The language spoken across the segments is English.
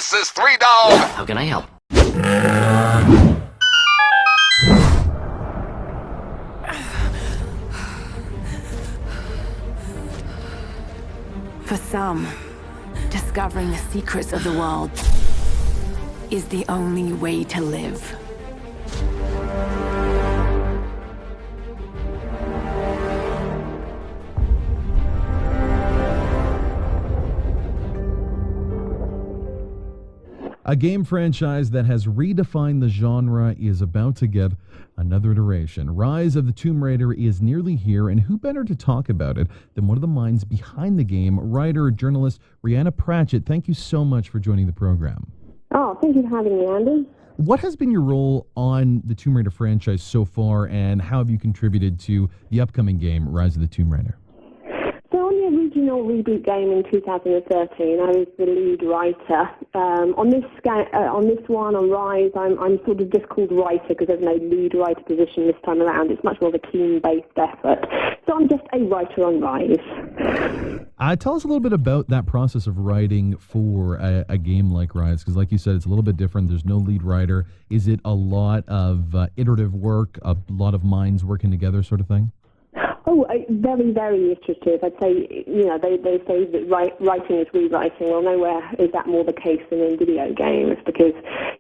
This is Three Dog. How can I help? For some, discovering the secrets of the world is the only way to live. A game franchise that has redefined the genre is about to get another iteration. Rise of the Tomb Raider is nearly here, and who better to talk about it than one of the minds behind the game, writer, journalist Rhianna Pratchett. Thank you so much for joining the program. Oh, thank you for having me, Andy. What has been your role on the Tomb Raider franchise so far, and how have you contributed to the upcoming game, Rise of the Tomb Raider? So on the original reboot game in 2013, I was the lead writer. On this one, on Rise, I'm sort of just called writer because there's no lead writer position this time around. It's much more of a team-based effort. So I'm just a writer on Rise. Tell us a little bit about that process of writing for a game like Rise, because like you said, it's a little bit different. There's no lead writer. Is it a lot of iterative work, a lot of minds working together sort of thing? Oh, very, very iterative. I'd say, they say that writing is rewriting. Well, nowhere is that more the case than in video games, because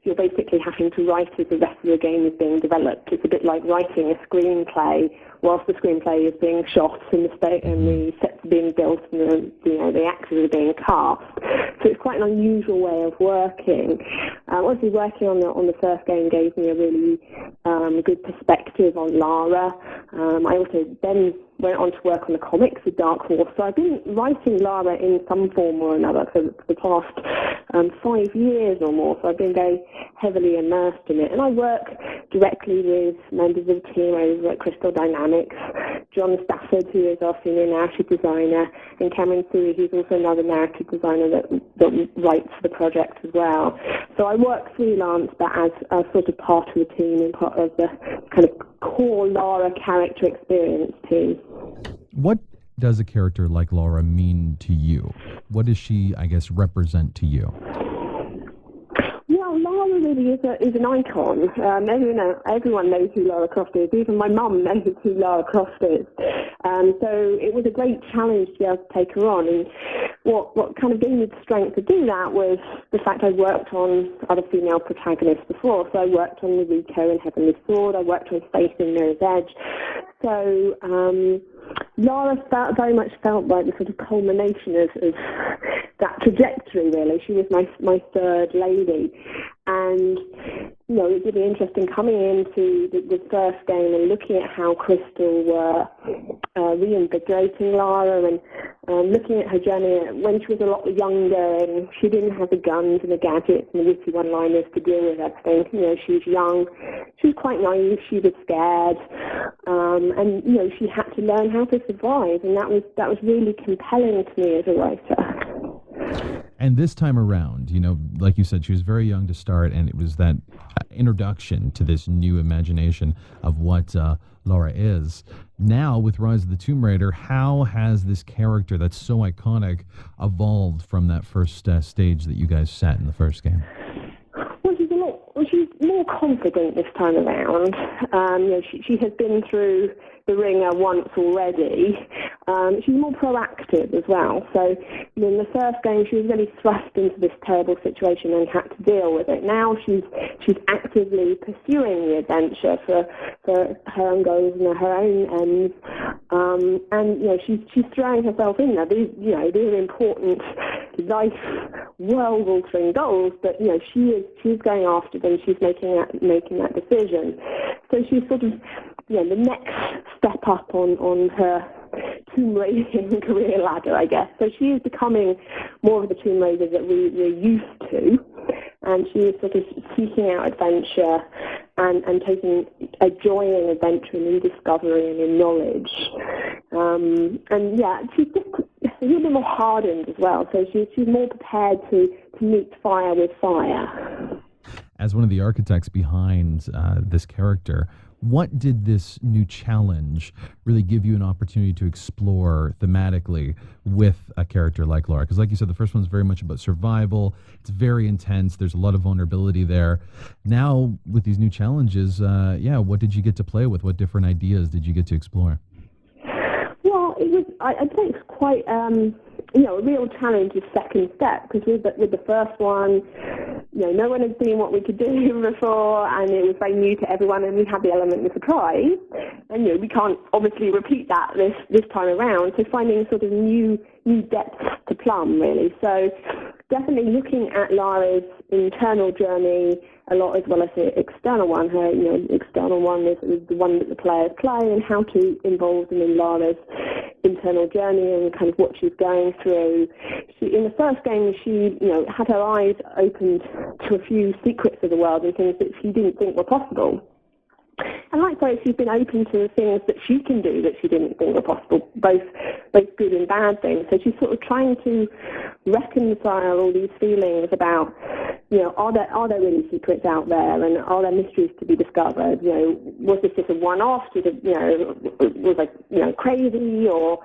you're basically having to write as the rest of the game is being developed. It's a bit like writing a screenplay whilst the screenplay is being shot and the sets are being built and the actors are being cast. So it's quite an unusual way of working. Obviously, working on the first game gave me a really good perspective on Lara. I also then went on to work on the comics with Dark Horse. So I've been writing Lara in some form or another for the past 5 years or more. So I've been very heavily immersed in it. And I work directly with members of the team over at Crystal Dynamics, John Stafford, who is our senior narrative designer, and Cameron Sui, who's also another narrative designer that writes for the project as well. So I work freelance, but as sort of part of the team and part of the kind of core Lara character experience team. What does a character like Lara mean to you? What does she, I guess, represent to you? Well, Lara really is an icon. Everyone knows who Lara Croft is. Even my mum knows who Lara Croft is. So it was a great challenge to be able to take her on. And what kind of gave me the strength to do that was the fact I worked on other female protagonists before. So I worked on Rico in Heavenly Sword. I worked on Faith in Mirror's Edge. So Lara very much felt like the sort of culmination of that trajectory, really. She was my third lady. And, it was really interesting coming into the first game and looking at how Crystal were reinvigorating Lara and looking at her journey when she was a lot younger and she didn't have the guns and the gadgets and the witty one-liners to deal with everything. She was young, she was quite naive, she was scared, and she had to learn how to survive, and that was really compelling to me as a writer. And this time around, like you said, she was very young to start, and it was that introduction to this new imagination of what Lara is. Now, with Rise of the Tomb Raider, how has this character that's so iconic evolved from that first stage that you guys set in the first game? Well, she's more confident this time around. She has been through the ringer once already. She's more proactive as well. So in the first game, she was really thrust into this terrible situation and had to deal with it. Now she's actively pursuing the adventure for her own goals and her own ends. And she's throwing herself in there. These are important life, world-altering goals, but she's going after them. She's making that decision. So she's sort of the next step up on her Tomb Raiding career ladder, I guess. So she is becoming more of the Tomb Raider that we're used to, and she is sort of seeking out adventure and taking a joy in adventure and in discovery and in knowledge. She's just a little bit more hardened as well, so she's more prepared to meet fire with fire. As one of the architects behind this character, What did this new challenge really give you an opportunity to explore thematically with a character like Lara? Because like you said, the first one's very much about survival. It's very intense. There's a lot of vulnerability there. Now, with these new challenges, what did you get to play with? What different ideas did you get to explore? Well, it was, I'd say it's quite, a real challenge is second step, because with the first one, no one had seen what we could do before, and it was very new to everyone, and we had the element of surprise. And, we can't obviously repeat that this time around, so finding sort of new depths to plumb, really. So definitely looking at Lara's internal journey a lot, as well as the external one. Her, external one is the one that the players play, and how to involve them in Lara's internal journey and kind of what she's going through. In the first game, she, had her eyes opened to a few secrets of the world and things that she didn't think were possible. And likewise, she's been open to the things that she can do that she didn't think were possible, both good and bad things. So she's sort of trying to reconcile all these feelings about, are there really secrets out there, and are there mysteries to be discovered? Was this just a one-off? Was I, crazy, or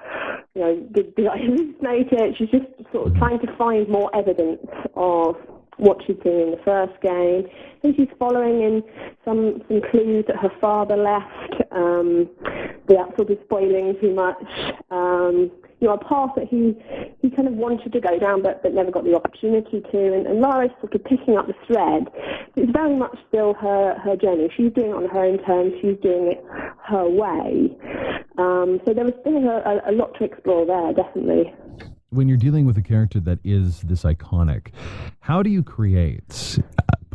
did I hallucinate it? She's just sort of trying to find more evidence of what she'd seen in the first game, and she's following in some clues that her father left, without sort of spoiling too much. A path that he kind of wanted to go down, but never got the opportunity to. And Lara's sort of picking up the thread. It's very much still her journey. She's doing it on her own terms. She's doing it her way. So there was still a lot to explore there, definitely. When you're dealing with a character that is this iconic, how do you create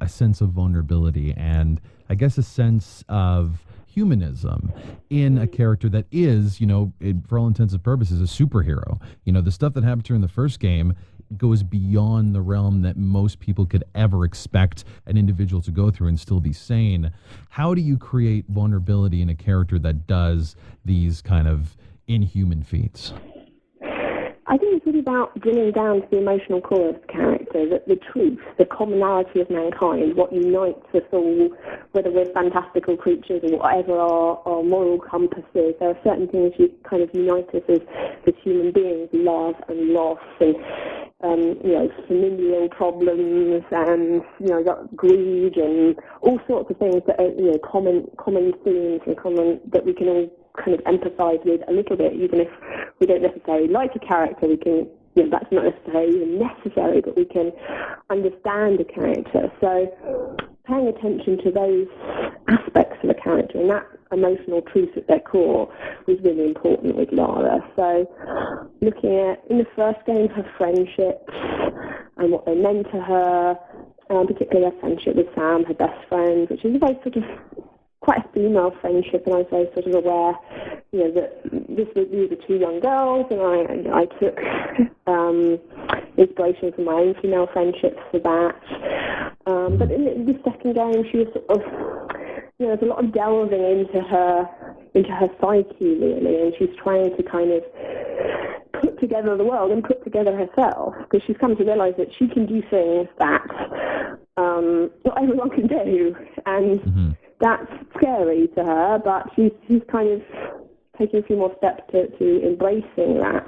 a sense of vulnerability and, I guess, a sense of humanism in a character that is, for all intents and purposes, a superhero? The stuff that happened to her in the first game goes beyond the realm that most people could ever expect an individual to go through and still be sane. How do you create vulnerability in a character that does these kind of inhuman feats? I think it's really about drilling down to the emotional core of the character, the truth, the commonality of mankind, what unites us all, whether we're fantastical creatures or whatever our moral compass is. There are certain things that kind of unite us as human beings: love and loss, and familial problems, and greed, and all sorts of things that are common themes and common that we can all kind of empathise with a little bit, even if we don't necessarily like a character. We can, that's not necessarily even necessary, but we can understand a character. So paying attention to those aspects of a character and that emotional truth at their core was really important with Lara. So looking at, in the first game, her friendships and what they meant to her, particularly her friendship with Sam, her best friend, which is a very sort of quite a female friendship, and I was very sort of aware, that these are two young girls, and I took inspiration from my own female friendships for that. But in the second game, she was sort of, there's a lot of delving into her psyche, really, and she's trying to kind of put together the world and put together herself, because she's come to realise that she can do things that not everyone can do, and that's scary to her, but she's kind of taking a few more steps to embracing that.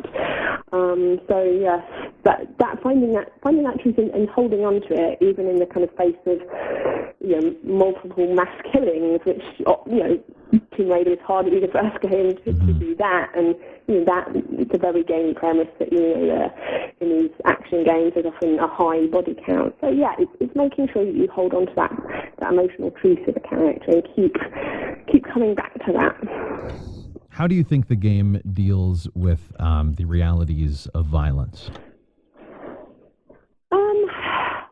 So yes, that finding that truth and holding on to it, even in the kind of face of multiple mass killings, which Tomb Raider is hardly the first game to do that, and that it's a very game premise that in these action games there's often a high body count. So yeah, it's making sure that you hold on to that emotional truth of the character and keep coming back to that. How do you think the game deals with the realities of violence?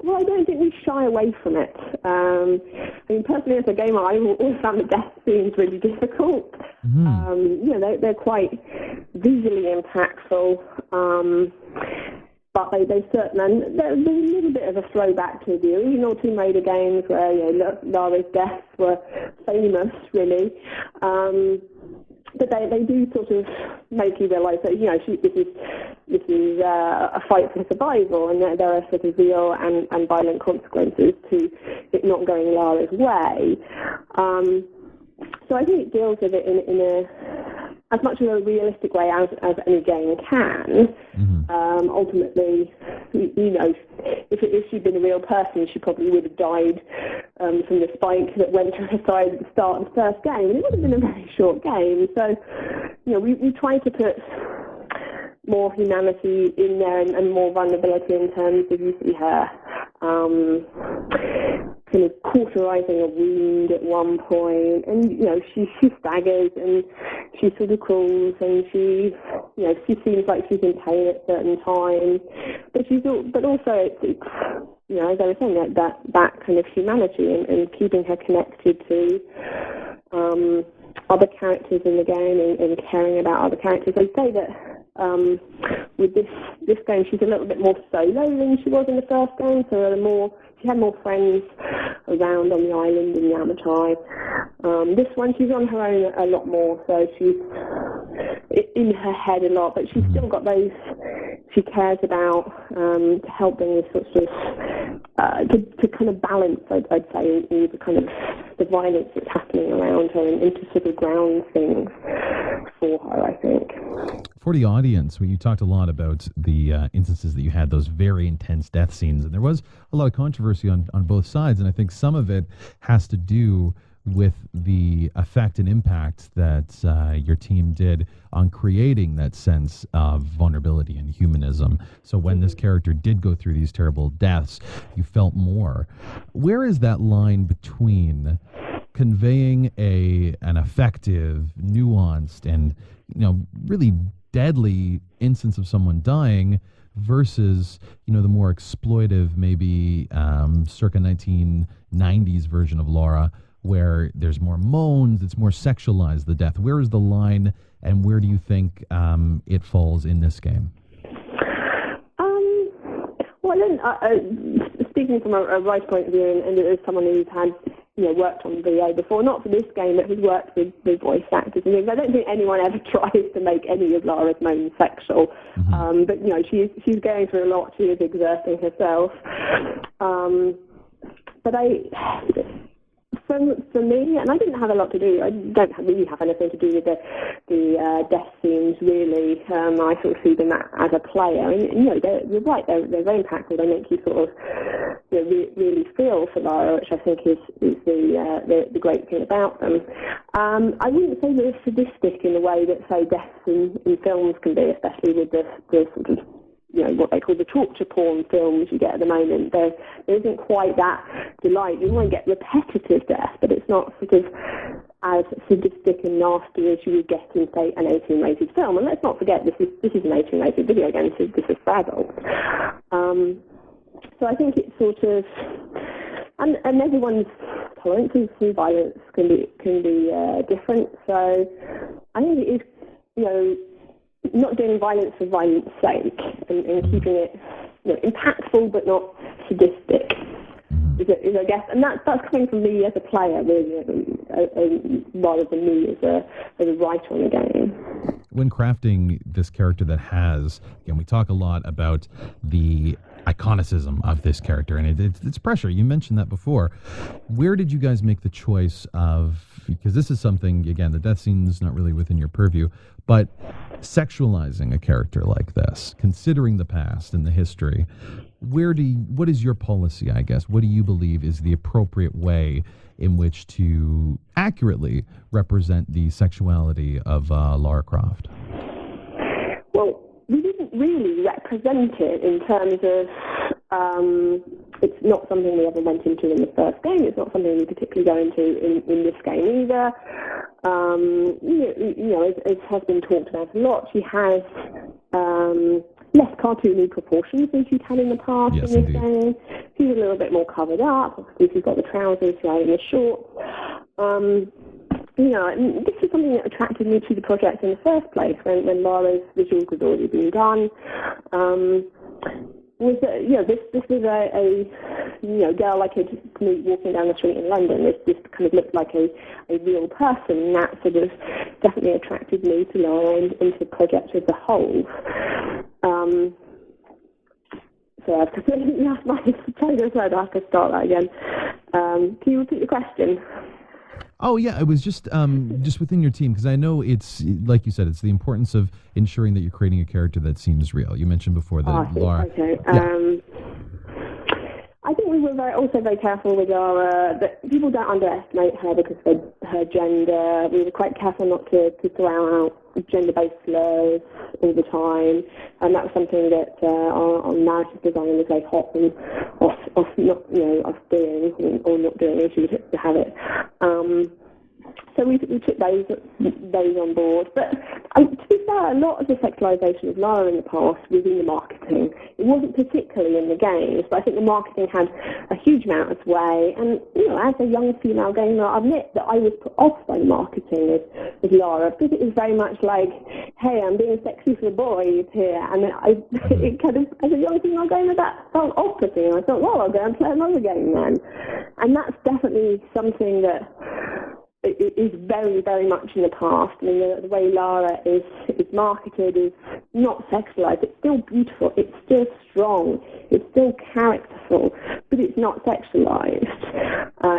Well, I don't think we shy away from it. Personally, as a gamer, I always found the death scenes really difficult. They're quite visually impactful, but they certainly, there's a little bit of a throwback to the original Tomb Raider games where Lara's deaths were famous, really. But they do sort of make you realise that this is a fight for survival, and that there are sort of real and violent consequences to it not going Lara's way. So I think it deals with it in a as much of a realistic way as any game can. Ultimately, if she'd been a real person, she probably would have died from the spike that went to her side at the start of the first game, and it would have been a very short game. So, we try to put more humanity in there and more vulnerability in terms of you see her kind of cauterizing a wound at one point, and she staggers and she sort of crawls and she seems like she's in pain at certain times, but also it's as I was saying, that kind of humanity and keeping her connected to other characters in the game and caring about other characters. I'd say that with this game, she's a little bit more solo than she was in the first game, so she had more friends around on the island in Yamatai. This one, she's on her own a lot more, so she's in her head a lot, but she's still got those she cares about to help bring this sort of to kind of balance, I'd say, all the kind of the violence that's happening around her and to sort of ground things for her, I think. For the audience, when you talked a lot about the instances that you had, those very intense death scenes, and there was a lot of controversy on both sides, and I think some of it has to do with the effect and impact that your team did on creating that sense of vulnerability and humanism. So when this character did go through these terrible deaths, you felt more. Where is that line between conveying an effective, nuanced, and really deadly instance of someone dying versus the more exploitive, maybe circa 1990s version of Lara, where there's more moans, it's more sexualized, the death? Where is the line, and where do you think it falls in this game? Well, then, speaking from a writer point of view, and as someone who's had worked on video before, not for this game, but has worked with voice actors and things, I don't think anyone ever tries to make any of Lara's moans sexual. But she's going through a lot. She is exerting herself. But for me, and I didn't have a lot to do. I don't really have anything to do with the death scenes, really. I sort of see them as a player, and you're right. They're very impactful. They make you sort of really feel for Lara, which I think is the great thing about them. I wouldn't say they're sadistic in the way that, say, deaths in films can be, especially with the sort of what they call the torture porn films you get at the moment. There isn't quite that delight. You won't get repetitive death, but it's not sort of as sadistic and nasty as you would get in, say, an 18-rated film. And let's not forget, this is an 18-rated video game, so this is for adults. So I think it's sort of, and everyone's tolerance to violence can be different. So I think it is, not doing violence for violence sake and keeping it impactful but not sadistic is I guess, and that's coming from me as a player really, rather than me as a writer on the game. When crafting this character that has, again, we talk a lot about the iconicism of this character, and it's pressure. You mentioned that before. Where did you guys make the choice of, because this is something, again, the death scene is not really within your purview, but sexualizing a character like this, considering the past and the history, what is your policy, I guess? What do you believe is the appropriate way in which to accurately represent the sexuality of Lara Croft? Well, we didn't really represent it in terms of, it's not something we ever went into in the first game. It's not something we particularly go into in this game either. As has been talked about a lot, she has less cartoony proportions than she's had in the past in this game. She's a little bit more covered up. Obviously, she's got the trousers rather than the shorts. And this is something that attracted me to the project in the first place when Lara's visuals had already been done. Was that, this was a girl I could meet walking down the street in London. This kind of looked like a real person, and that sort of definitely attracted me to Lara and to the project as a whole. So I've completely lost my train of thought. I have to start that again. Can you repeat the question? Oh yeah, it was just within your team, because I know it's like you said, it's the importance of ensuring that you're creating a character that seems real. You mentioned before that Lara. Okay. Yeah. I think we were very careful with Lara, that people don't underestimate her because of her gender. We were quite careful not to throw out gender-based slurs all the time, and that was something that our narrative design was very hot and off not, us doing or not doing if she would have it. So we took those on board. But to be fair, a lot of the sexualization of Lara in the past was in the marketing. It wasn't particularly in the games, but I think the marketing had a huge amount of sway. And, as a young female gamer, I admit that I was put off by the marketing with Lara, because it was very much like, hey, I'm being sexy for the boys here. And it kind of, as a young female gamer, that felt off-putting. And I thought, well, I'll go and play another game then. And that's definitely something that it is very, very much in the past. I mean, the way Lara is marketed is not sexualized. It's still beautiful. It's still strong. It's still characterful, but it's not sexualized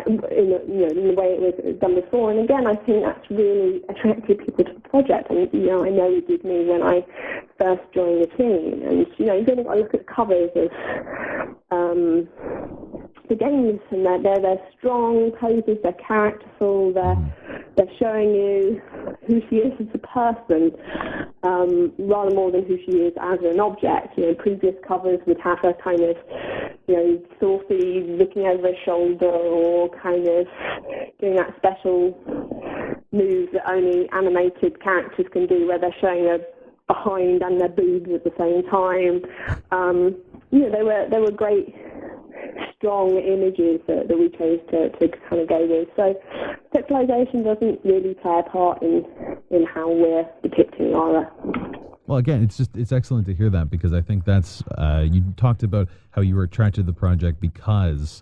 in the way it was done before. And again, I think that's really attracted people to the project. And I know it did me when I first joined the team. And you've only got to look at the covers of the games, and they're strong poses, they're characterful, they're showing you who she is as a person, rather more than who she is as an object. Previous covers would have her kind of, saucy, looking over her shoulder, or kind of doing that special move that only animated characters can do, where they're showing her behind and their boobs at the same time. They were great, strong images that we chose to kind of go with. So sexualization doesn't really play a part in how we're depicting Lara. Well, again, it's excellent to hear that, because I think that's you talked about how you were attracted to the project because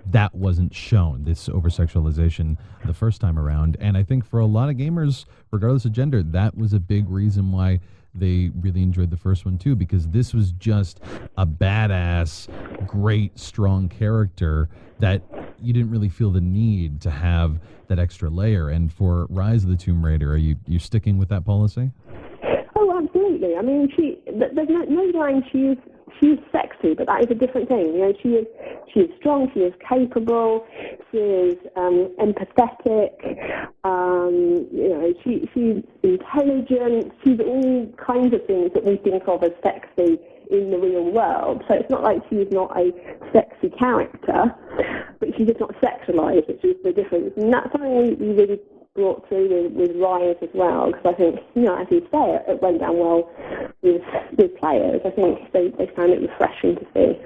that wasn't shown, this oversexualization, the first time around. And I think for a lot of gamers, regardless of gender, that was a big reason why they really enjoyed the first one too, because this was just a badass, great, strong character that you didn't really feel the need to have that extra layer. And for Rise of the Tomb Raider, are you sticking with that policy? Oh, absolutely. I mean, there's no denying she is sexy, but that is a different thing. She is strong, she is capable, she is empathetic, she's intelligent, she's all kinds of things that we think of as sexy in the real world. So it's not like she's not a sexy character, but she's just not sexualized, which is the difference. And that's something we really brought through with Rise as well, because I think, as you say, it went down well with players. I think they found it refreshing to see.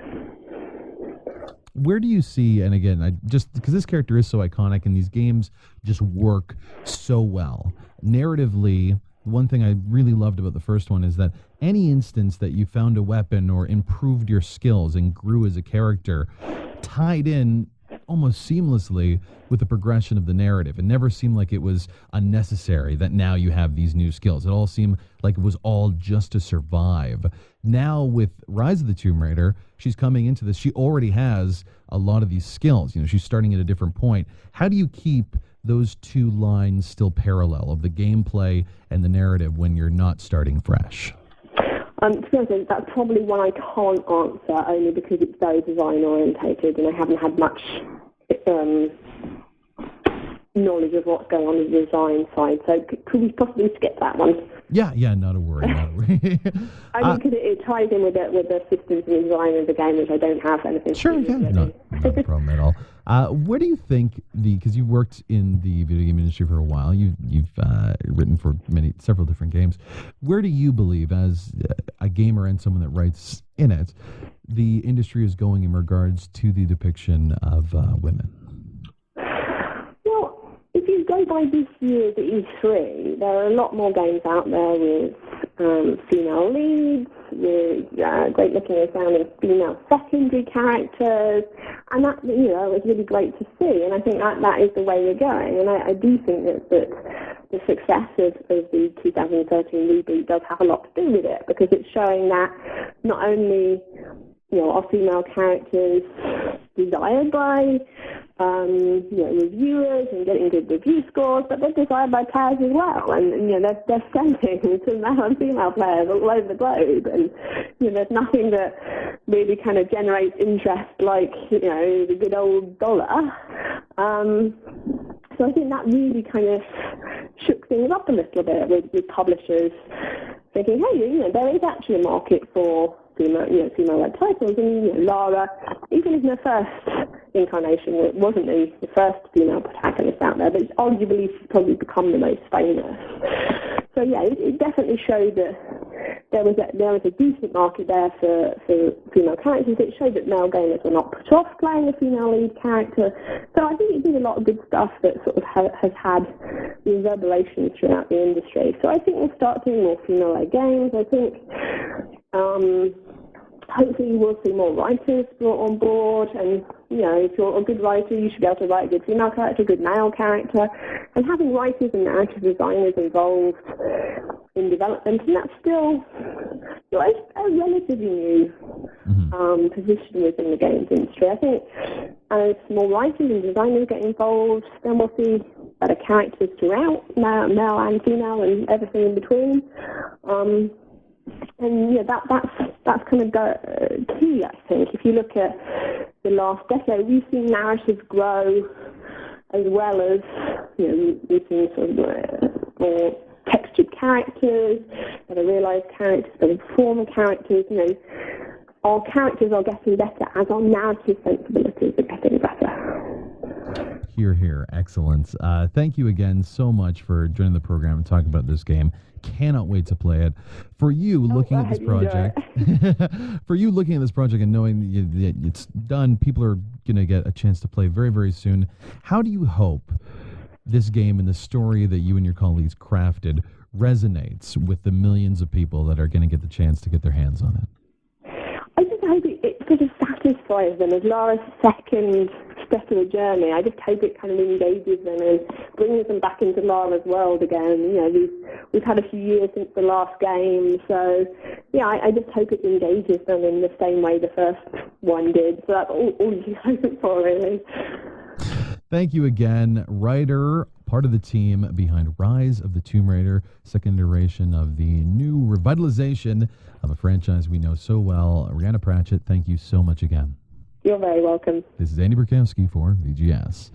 Where do you see, and again, just because this character is so iconic and these games just work so well, narratively, one thing I really loved about the first one is that any instance that you found a weapon or improved your skills and grew as a character tied in almost seamlessly with the progression of the narrative. It never seemed like it was unnecessary that now you have these new skills. It all seemed like it was all just to survive. Now with Rise of the Tomb Raider, she's coming into this. She already has a lot of these skills. She's starting at a different point. How do you keep those two lines still parallel of the gameplay and the narrative when you're not starting fresh? To be honest, that's probably one I can't answer, only because it's very design orientated and I haven't had much knowledge of what's going on in the design side. So could we possibly skip that one? Yeah, not a worry, not a worry. Only because it ties in with the systems and design of the game, which I don't have anything to do with. Sure, not a problem at all. Where do you think because you worked in the video game industry for a while, you've written for several different games. Where do you believe, as a gamer and someone that writes in it, the industry is going in regards to the depiction of women? Well, if you go by this year's E3, there are a lot more games out there with female leads, with great looking and sounding female secondary characters, and that was really great to see. And I think that is the way we're going. And I do think that the success of the 2013 reboot does have a lot to do with it, because it's showing that not only are female characters desired by reviewers and getting good review scores, but they're desired by players as well, and they're selling to male and female players all over the globe, and there's nothing that really kind of generates interest like the good old dollar. So I think that really kind of shook things up a little bit with publishers thinking, hey, there is actually a market for female-led titles, and Lara, even in her first incarnation, it wasn't the first female protagonist out there, but it's arguably probably become the most famous. So yeah, it definitely showed that there was a decent market there for female characters. It showed that male gamers were not put off playing a female lead character. So I think it did a lot of good stuff that sort of has had reverberations throughout the industry. So I think we'll start seeing more female-led games. I think hopefully we'll see more writers brought on board, and if you're a good writer, you should be able to write a good female character, a good male character, and having writers and narrative designers involved in development, and that's still a relatively new position within the games industry. I think as more writers and designers get involved, then we'll see better characters throughout, male and female and everything in between. And that's kind of key, I think. If you look at the last decade, we've seen narratives grow as well as, we've seen sort of more textured characters, better realised characters, better performer characters. Our characters are getting better as our narrative sensibilities are getting better. Hear, hear. Excellent. Thank you again so much for joining the program and talking about this game. Cannot wait to play it. For you looking at this project, for you looking at this project and knowing that it's done, people are going to get a chance to play very, very soon. How do you hope this game and the story that you and your colleagues crafted resonates with the millions of people that are going to get the chance to get their hands on it? I just hope it sort of satisfies them as Lara's second step of the journey. I just hope it kind of engages them and brings them back into Lara's world again. We've had a few years since the last game, so yeah, I just hope it engages them in the same way the first one did. So that's all you can hope for, really. Thank you again, writer, part of the team behind Rise of the Tomb Raider, second iteration of the new revitalization of a franchise we know so well. Rhianna Pratchett, thank you so much again. You're very welcome. This is Andy Burkowski for VGS.